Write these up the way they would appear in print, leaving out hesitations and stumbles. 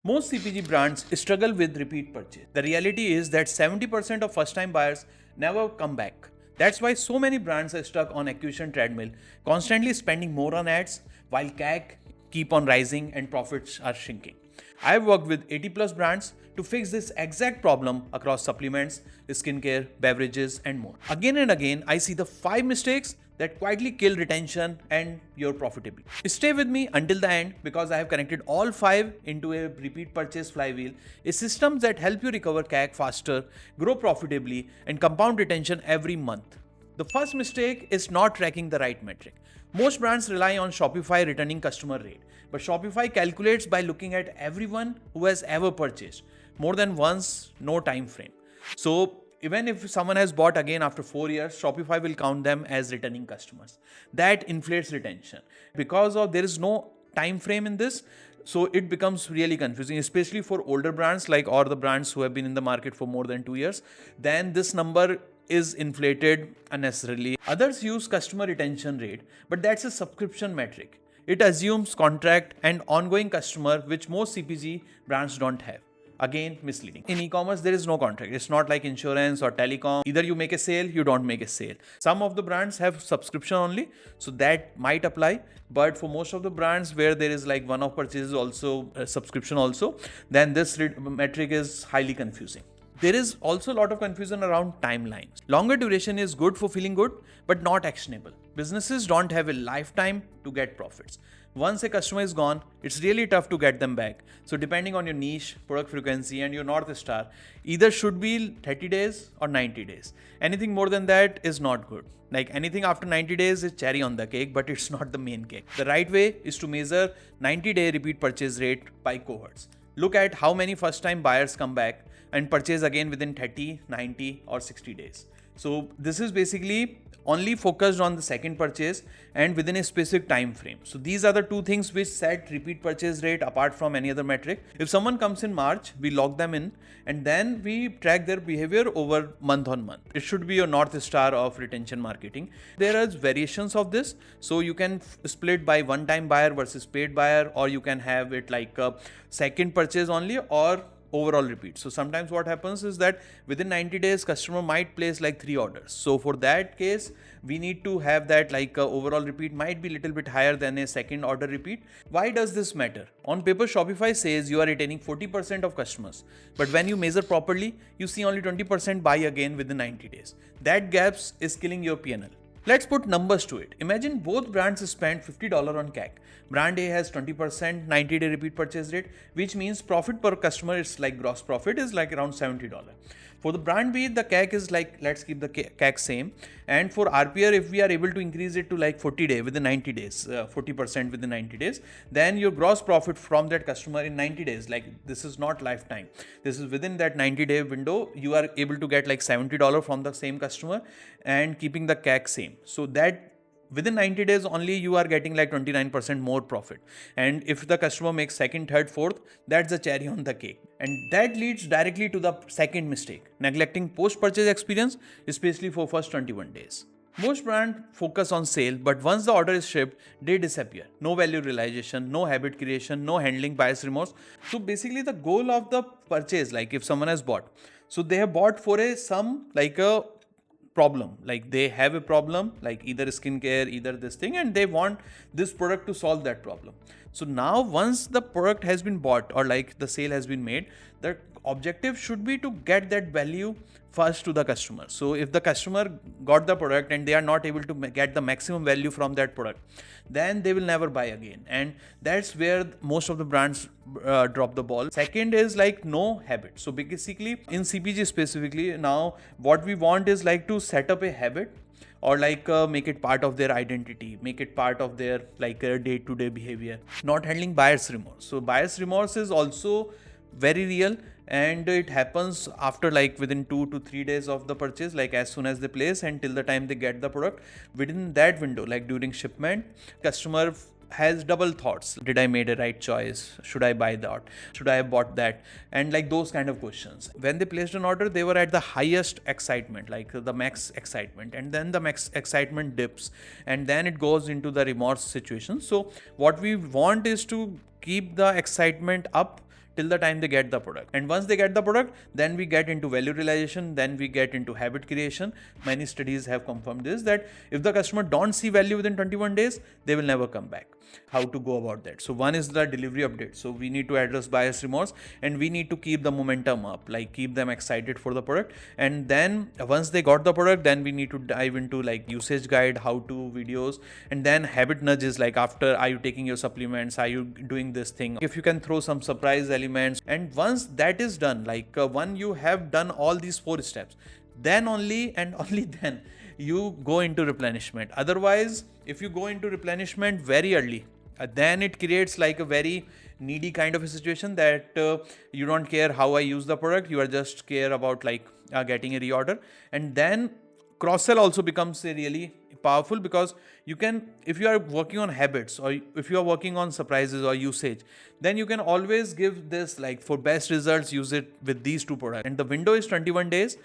Most CPG brands struggle with repeat purchase. The reality is that 70% of first time buyers never come back. That's why so many brands are stuck on acquisition treadmill, constantly spending more on ads while CAC keep on rising and profits are shrinking. I've worked with 80 plus brands to fix this exact problem across supplements, skincare, beverages, and more. Again and again, I see the 5 mistakes that quietly kill retention and your profitability. Stay with me until the end because I have connected all 5 into a repeat purchase flywheel, a system that helps you recover CAC faster, grow profitably, and compound retention every month. The first mistake is not tracking the right metric. Most brands rely on Shopify returning customer rate, but Shopify calculates by looking at everyone who has ever purchased more than once, no time frame. So even if someone has bought again after 4 years, Shopify will count them as returning customers. That inflates retention. Because of there is no time frame in this, so it becomes really confusing, especially for older brands or the brands who have been in the market for more than 2 years. Then this number is inflated unnecessarily. Others use customer retention rate, but that's a subscription metric. It assumes contract and ongoing customer, which most CPG brands don't have. Again, misleading. In e-commerce, there is no contract. It's not like insurance or telecom. Either you make a sale, you don't make a sale. Some of the brands have subscription only, so that might apply. But for most of the brands where there is like one-off purchases also, subscription also, then this metric is highly confusing. There is also a lot of confusion around timelines. Longer duration is good for feeling good, but not actionable. Businesses don't have a lifetime to get profits. Once a customer is gone, it's really tough to get them back. So depending on your niche, product frequency, and your North Star, either should be 30 days or 90 days. Anything more than that is not good. Like anything after 90 days is cherry on the cake, but it's not the main cake. The right way is to measure 90-day repeat purchase rate by cohorts. Look at how many first-time buyers come back and purchase again within 30, 90 or 60 days. So this is basically only focused on the second purchase and within a specific time frame. So these are the two things which set repeat purchase rate apart from any other metric. If someone comes in March, we log them in and then we track their behavior over month on month. It should be your North Star of retention marketing. There are variations of this. So you can split by one-time buyer versus paid buyer, or you can have it like a second purchase only or overall repeat. So sometimes what happens is that within 90 days customer might place like 3 orders. So for that case we need to have that overall repeat might be little bit higher than a second order repeat. Why does this matter? On paper Shopify says you are retaining 40% of customers, but when you measure properly you see only 20% buy again within 90 days. That gaps is killing your P&L. Let's put numbers to it. Imagine both brands spend $50 on CAC. Brand A has 20% 90-day repeat purchase rate, which means profit per customer is like gross profit is like around $70. For the brand B, the CAC is like, let's keep the CAC same. And for RPR, if we are able to increase it to like 40 days within 90 days, 40% within 90 days, then your gross profit from that customer in 90 days, like this is not lifetime. This is within that 90-day window, you are able to get like $70 from the same customer and keeping the CAC same. So that within 90 days only you are getting like 29% more profit. And if the customer makes second, third, fourth, that's the cherry on the cake. And that leads directly to the second mistake, neglecting post-purchase experience, especially for first 21 days. Most brands focus on sale, but once the order is shipped, they disappear. No value realization, no habit creation, no handling bias remorse. So basically the goal of the purchase, like if someone has bought, so they have bought for a problem, like they have a problem like either skincare, either this thing, and they want this product to solve that problem. So now once the product has been bought or like the sale has been made, the objective should be to get that value first to the customer. So if the customer got the product and they are not able to get the maximum value from that product, then they will never buy again. And that's where most of the brands drop the ball. Second is like no habit. So basically in CPG specifically, now what we want is like to set up a habit or make it part of their identity, make it part of their day-to-day behavior, not handling buyer's remorse. So buyer's remorse is also very real, and it happens after within 2 to 3 days of the purchase, as soon as they place and till the time they get the product. Within that window, during shipment, customer has double thoughts. Did I made a right choice? Should I buy that? Should I have bought that? And those kind of questions. When they placed an order, they were at the highest excitement, the max excitement, and then the max excitement dips and then it goes into the remorse situation. So what we want is to keep the excitement up till the time they get the product. And once they get the product, then we get into value realization, then we get into habit creation. Many studies have confirmed this, that if the customer don't see value within 21 days, they will never come back. How to go about that? So one is the delivery update. So we need to address buyer's remorse, and we need to keep the momentum up, like keep them excited for the product. And then once they got the product, then we need to dive into like usage guide, how to videos, and then habit nudges, like after, are you taking your supplements, are you doing this thing, if you can throw some surprise elements. And once that is done, like when you have done all these 4 steps, then only and only then you go into replenishment. Otherwise, if you go into replenishment very early, then it creates like a very needy kind of a situation, that you don't care how I use the product, you are just care about like getting a reorder. And then cross sell also becomes a really powerful, because you can, if you are working on habits, or if you are working on surprises or usage, then you can always give this, like for best results, use it with these 2 products. And the window is 21 days.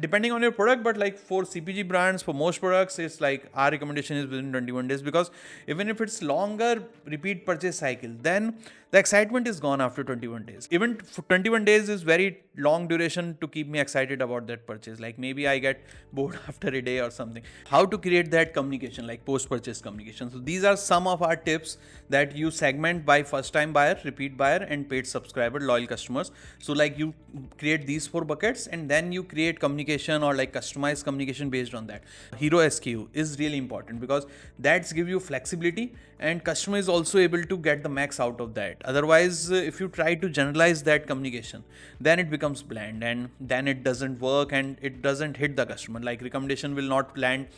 Depending on your product, but like for CPG brands, for most products, it's like our recommendation is within 21 days, because even if it's longer repeat purchase cycle, then the excitement is gone after 21 days. Even for 21 days is very long duration to keep me excited about that purchase. Like maybe I get bored after a day or something. How to create that communication, like post-purchase communication. So these are some of our tips that you segment by first-time buyer, repeat buyer, and paid subscriber, loyal customers. So like you create these 4 buckets, and then you create communication or like customized communication based on that. Hero SKU is really important, because that's give you flexibility, and customer is also able to get the max out of that. Otherwise, if you try to generalize that communication, then it becomes bland, and then it doesn't work, and it doesn't hit the customer. Like recommendation will not land,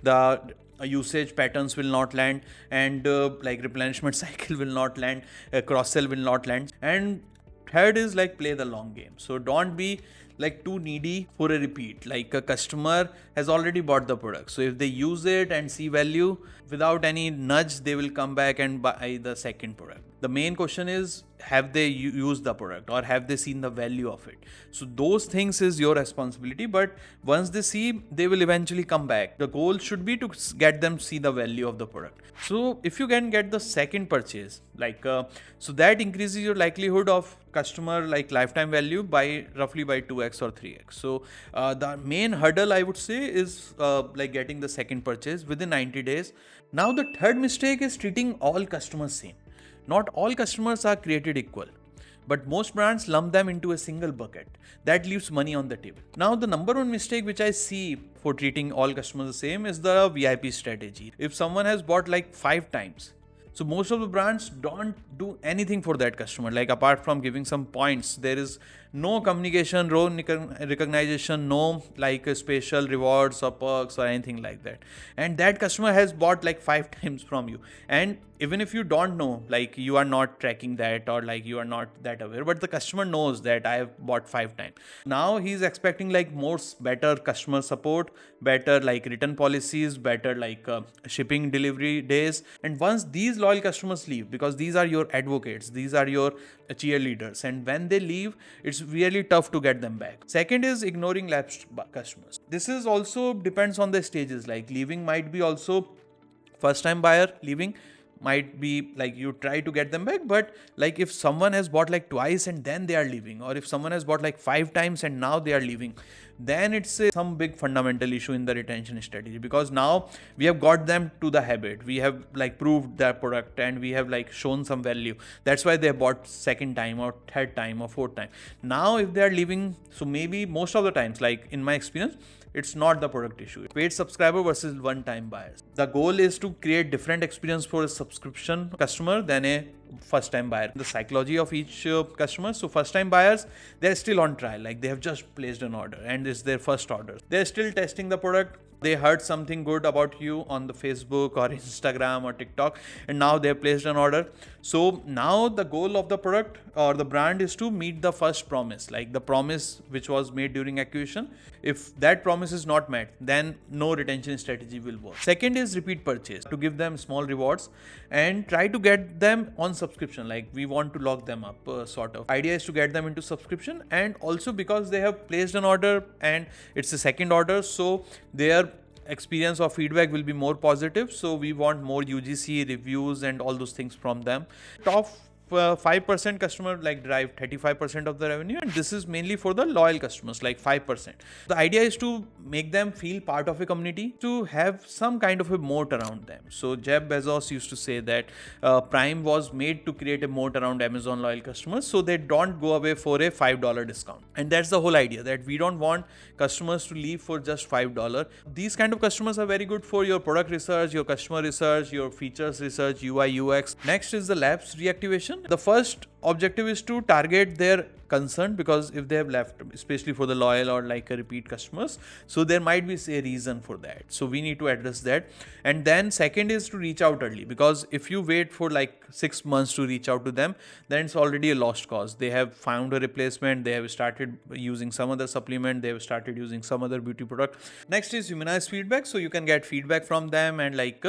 the usage patterns will not land, and like replenishment cycle will not land, cross sell will not land. And third is like play the long game. So don't be like too needy for a repeat. Like a customer has already bought the product, so if they use it and see value, without any nudge, they will come back and buy the second product. The main question is, have they used the product, or have they seen the value of it? So those things is your responsibility, but once they see, they will eventually come back. The goal should be to get them see the value of the product. So if you can get the second purchase, like so that increases your likelihood of customer like lifetime value by roughly by 2x or 3x. So the main hurdle, I would say, is like getting the second purchase within 90 days. Now the third mistake is treating all customers same. Not all customers are created equal, but most brands lump them into a single bucket. That leaves money on the table. Now, the number one mistake which I see for treating all customers the same is the VIP strategy. If someone has bought like 5 times, so most of the brands don't do anything for that customer. Like apart from giving some points, there is no communication, no recognition, no like special rewards or perks or anything like that. And that customer has bought like 5 times from you. And even if you don't know, like you are not tracking that, or like you are not that aware, but the customer knows that I have bought 5 times. Now he's expecting like better customer support, better like return policies, better like shipping delivery days. And once these loyal customers leave, because these are your advocates, these are your cheerleaders, and when they leave, it's really tough to get them back. Second is ignoring lapsed customers. This is also depends on the stages. Like leaving might be also first time buyer leaving, might be like you try to get them back, but like if someone has bought like twice and then they are leaving, or if someone has bought like 5 times and now they are leaving, then it's some big fundamental issue in the retention strategy, because now we have got them to the habit, we have like proved their product, and we have like shown some value. That's why they bought second time or third time or fourth time. Now if they are leaving, so maybe most of the times, like in my experience, it's not the product issue. Paid subscriber versus one-time buyers. The goal is to create different experience for a subscription customer than a first-time buyer. The psychology of each customer. So first-time buyers, they're still on trial. Like they have just placed an order and it's their first order. They're still testing the product. They heard something good about you on the Facebook or Instagram or TikTok, and now they have placed an order. So now the goal of the product or the brand is to meet the first promise, like the promise which was made during acquisition. If that promise is not met, then no retention strategy will work. Second is repeat purchase, to give them small rewards and try to get them on subscription. Like we want to lock them up, sort of. Idea is to get them into subscription, and also because they have placed an order and it's a second order, so their experience or feedback will be more positive. So we want more UGC reviews and all those things from them. Top 5% customer like derive 35% of the revenue, and this is mainly for the loyal customers, like 5%. The idea is to make them feel part of a community, to have some kind of a moat around them. So Jeff Bezos used to say that Prime was made to create a moat around Amazon loyal customers so they don't go away for a $5 discount. And that's the whole idea, that we don't want customers to leave for just $5. These kind of customers are very good for your product research, your customer research, your features research, UI, UX. Next is the lapse reactivation. The first objective is to target their concern, because if they have left, especially for the loyal or like a repeat customers, so there might be a reason for that. So we need to address that. And then second is to reach out early, because if you wait for like 6 months to reach out to them, then it's already a lost cause. They have found a replacement, they have started using some other supplement, they have started using some other beauty product. Next is humanized feedback. So you can get feedback from them, and like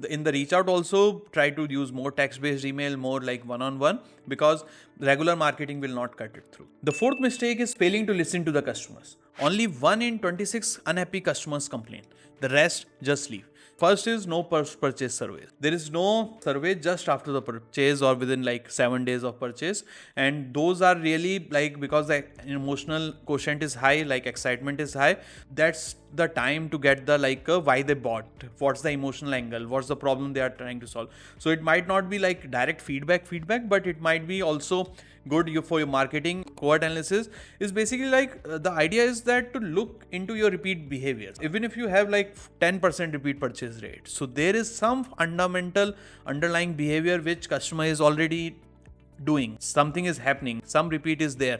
in the reach out also try to use more text-based email, more like one-on-one, because regular marketing will not cut it through. The fourth mistake is failing to listen to the customers. Only 1 in 26 unhappy customers complain. The rest just leave. First is no purchase survey. There is no survey just after the purchase or within like 7 days of purchase. And those are really like, because the emotional quotient is high, like excitement is high, that's the time to get the like why they bought, what's the emotional angle, what's the problem they are trying to solve. So it might not be like direct feedback, but it might be also good for your marketing. Cohort analysis is basically like the idea is that to look into your repeat behaviors. Even if you have like 10% repeat purchase rate, so there is some fundamental underlying behavior which customer is already doing, something is happening, some repeat is there.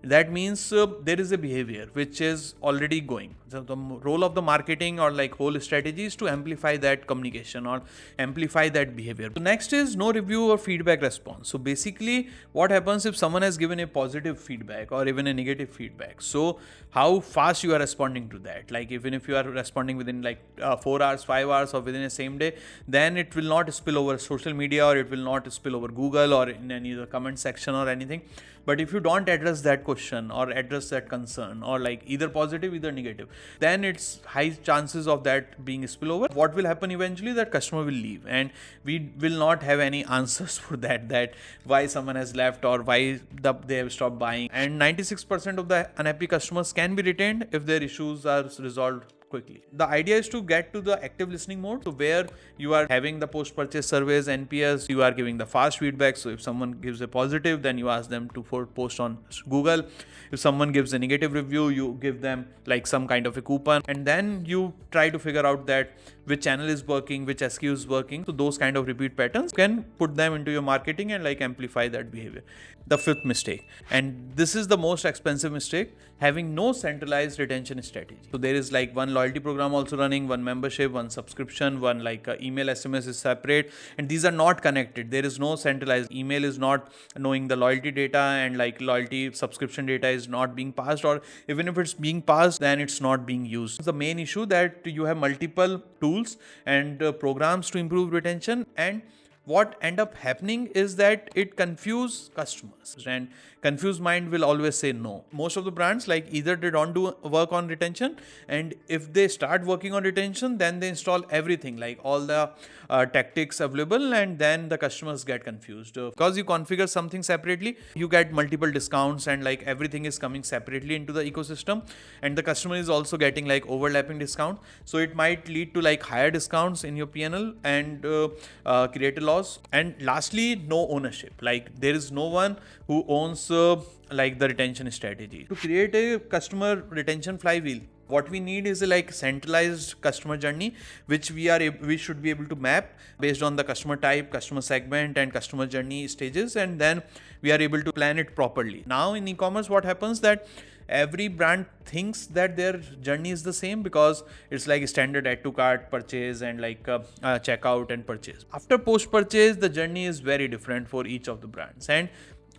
That means there is a behavior which is already going. So the role of the marketing or like whole strategy is to amplify that communication or amplify that behavior. So next is no review or feedback response. So basically what happens if someone has given a positive feedback or even a negative feedback, so how fast you are responding to that. Like even if you are responding within like 4 hours, 5 hours, or within a same day, then it will not spill over social media, or it will not spill over Google or in any of the comment section or anything. But if you don't address that question or address that concern, or like either positive, either negative, then it's high chances of that being spillover. What will happen eventually, that customer will leave, and we will not have any answers for that why someone has left or why they have stopped buying. And 96% of the unhappy customers can be retained if their issues are resolved quickly. The idea is to get to the active listening mode, so where you are having the post-purchase surveys, NPS, you are giving the fast feedback. So if someone gives a positive, then you ask them to post on Google. If someone gives a negative review, you give them like some kind of a coupon, and then you try to figure out that which channel is working, which SKU is working. So those kind of repeat patterns can put them into your marketing and like amplify that behavior. The fifth mistake, and this is the most expensive mistake, having no centralized retention strategy. So there is like one loyalty program also running, one membership, one subscription, one like email, SMS is separate, and these are not connected. There is no centralized. Email is not knowing the loyalty data, and like loyalty subscription data is not being passed, or even if it's being passed, then it's not being used. The main issue that you have multiple tools and programs to improve retention, and what end up happening is that it confuses customers, and confused mind will always say no. Most of the brands, like either they don't do work on retention, and if they start working on retention, then they install everything, like all the tactics available, and then the customers get confused. Because you configure something separately, you get multiple discounts, and like everything is coming separately into the ecosystem, and the customer is also getting like overlapping discount. So it might lead to like higher discounts in your P&L and create a loss. And lastly, no ownership. Like there is no one who owns like the retention strategy. To create a customer retention flywheel, what we need is a like centralized customer journey, which we should be able to map based on the customer type, customer segment, and customer journey stages, and then we are able to plan it properly. Now in e-commerce, what happens that every brand thinks that their journey is the same, because it's like standard add to cart, purchase, and like checkout and purchase. After post purchase, the journey is very different for each of the brands. And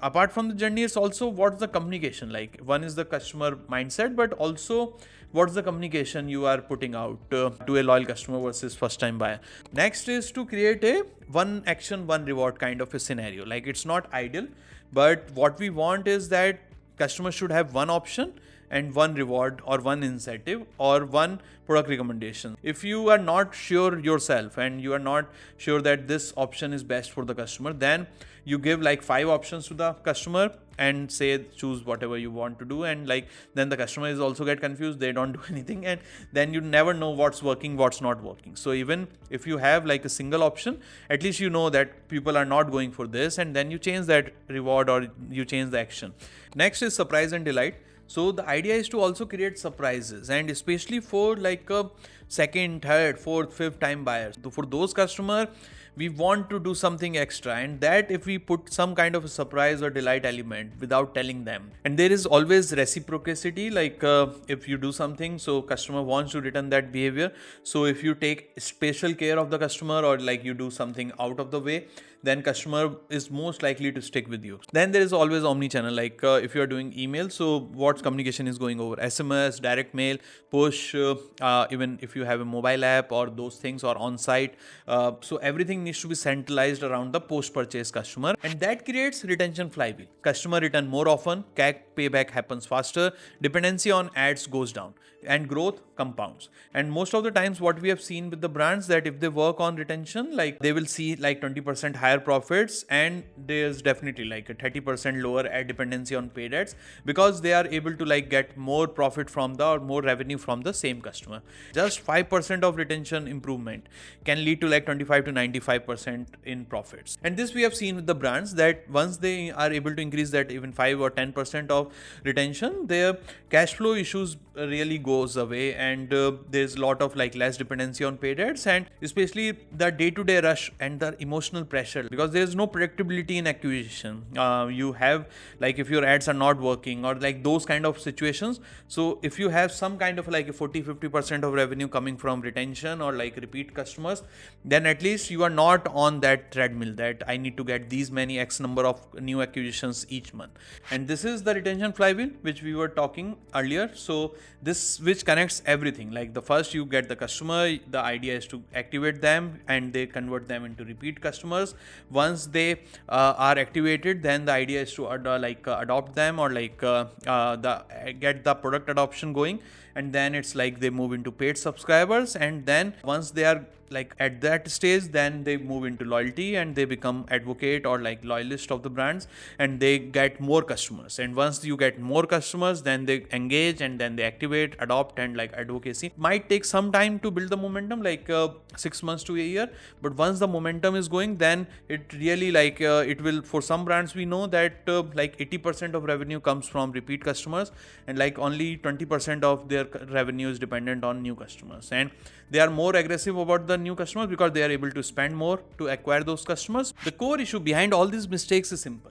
apart from the journey, it's also what's the communication like. One is the customer mindset, but also what's the communication you are putting out to a loyal customer versus first time buyer. Next is to create a one action, one reward kind of a scenario. Like it's not ideal, but what we want is that customers should have one option and one reward, or one incentive, or one product recommendation. If you are not sure yourself and you are not sure that this option is best for the customer, then you give like 5 options to the customer and say choose whatever you want to do, and like then the customer is also get confused, they don't do anything, and then you never know what's working, what's not working. So even if you have like a single option, at least you know that people are not going for this, and then you change that reward or you change the action. Next is surprise and delight. So the idea is to also create surprises, and especially for like a second, third, fourth, fifth time buyers. So for those customer, we want to do something extra, and that if we put some kind of a surprise or delight element without telling them. And there is always reciprocity, like if you do something, so customer wants to return that behavior. So if you take special care of the customer or like you do something out of the way, then customer is most likely to stick with you. Then there is always omni-channel, like if you are doing email, so what communication is going over? SMS, direct mail, push, even if you have a mobile app or those things or on-site. So everything needs to be centralized around the post-purchase customer, and that creates retention flywheel. Customer return more often, CAC payback happens faster, dependency on ads goes down, and growth compounds. And most of the times what we have seen with the brands, that if they work on retention, like they will see like 20% higher profits, and there's definitely like a 30% lower ad dependency on paid ads, because they are able to like get more profit from the or more revenue from the same customer. Just 5% of retention improvement can lead to like 25 to 95% in profits. And this we have seen with the brands, that once they are able to increase that even 5 or 10% of retention, their cash flow issues really goes away, and there's a lot of like less dependency on paid ads, and especially the day-to-day rush and the emotional pressure, because there's no predictability in acquisition. You have like if your ads are not working or like those kind of situations. So if you have some kind of like a 40-50% of revenue coming from retention or like repeat customers, then at least you are not on that treadmill that I need to get these many X number of new acquisitions each month. And this is the retention flywheel which we were talking earlier. So this which connects everything. Like the first you get the customer, the idea is to activate them and they convert them into repeat customers. Once they are activated, then the idea is to adopt them or like get the product adoption going, and then it's like they move into paid subscribers, and then once they are like at that stage, then they move into loyalty and they become advocate or like loyalist of the brands, and they get more customers. And once you get more customers, then they engage and then they activate, adopt, and like advocacy might take some time to build the momentum, like 6 months to a year. But once the momentum is going, then it really like it will, for some brands we know that like 80% of revenue comes from repeat customers, and like only 20% of their revenue is dependent on new customers. And they are more aggressive about the new customers because they are able to spend more to acquire those customers. The core issue behind all these mistakes is simple: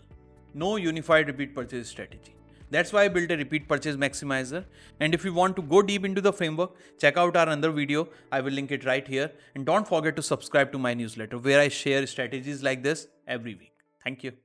no unified repeat purchase strategy. That's why I built a repeat purchase maximizer. And if you want to go deep into the framework, check out our another video. I will link it right here. And don't forget to subscribe to my newsletter where I share strategies like this every week. Thank you.